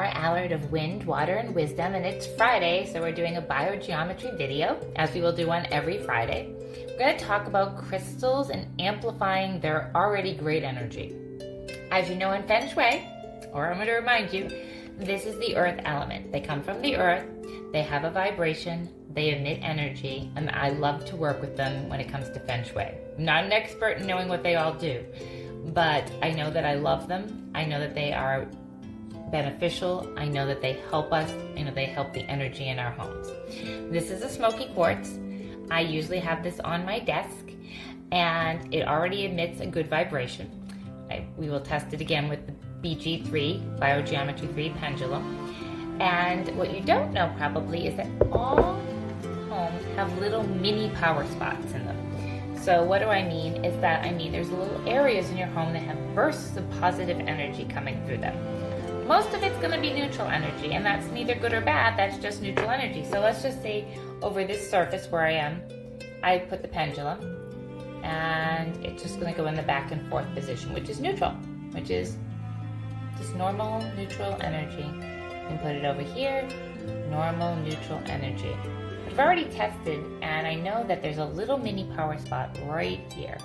Allard of Wind, Water, and Wisdom, and it's Friday, so we're doing a biogeometry video, as we will do one every Friday. We're going to talk about crystals and amplifying their already great energy. As you know in Feng Shui, or I'm going to remind you, this is the earth element. They come from the earth, they have a vibration, they emit energy, and I love to work with them when it comes to Feng Shui. I'm not an expert in knowing what they all do, but I know that I love them. I know that they are beneficial. I know that they help us. I know they help the energy in our homes. This is a smoky quartz. I usually have this on my desk, and it already emits a good vibration. We will test it again with the BG3, BioGeometry 3 pendulum. And what you don't know probably is that all homes have little mini power spots in them. So what do I mean is that there's little areas in your home that have bursts of positive energy coming through them. Most of it's going to be neutral energy, and that's neither good or bad, that's just neutral energy. So let's just say over this surface where I am, I put the pendulum, and it's just going to go in the back and forth position, which is neutral, which is just normal neutral energy. And put it over here, normal neutral energy. But I've already tested, and I know that there's a little mini power spot right here.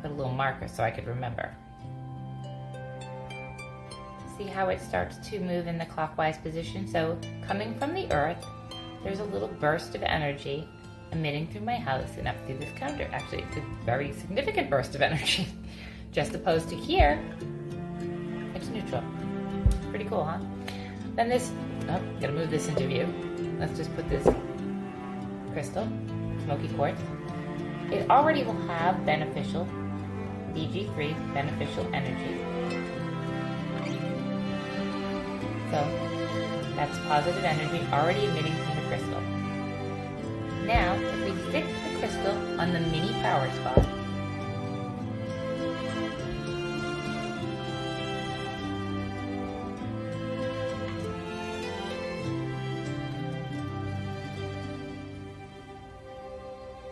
Put a little marker so I could remember. See how it starts to move in the clockwise position? So coming from the earth, there's a little burst of energy emitting through my house and up through this counter. Actually, it's a very significant burst of energy. Just opposed to here, it's neutral. Pretty cool, huh? Then this, gotta move this into view. Let's just put this crystal, smoky quartz. It already will have beneficial, BG3, beneficial energy. So that's positive energy already emitting from the crystal. Now, if we stick the crystal on the mini power spot,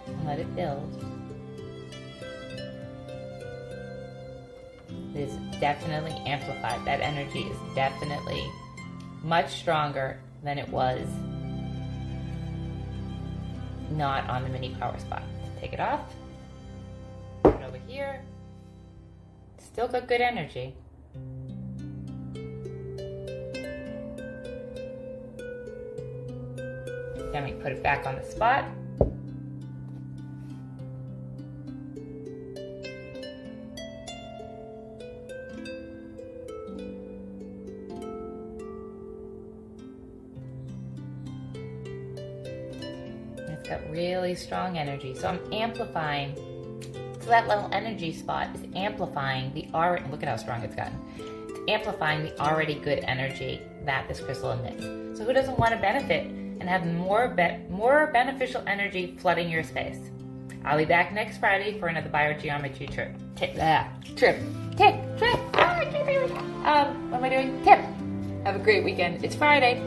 and let it build, it is definitely amplified. That energy is definitely much stronger than it was not on the mini power spot. Take it off, put it over here. Still got good energy. Then we put it back on the spot. It's got really strong energy, so I'm amplifying. So that little energy spot is amplifying the already, look at how strong it's gotten. It's amplifying the already good energy that this crystal emits. So who doesn't want to benefit and have more beneficial energy flooding your space? I'll be back next Friday for another biogeometry trip. What am I doing? Tip. Have a great weekend. It's Friday.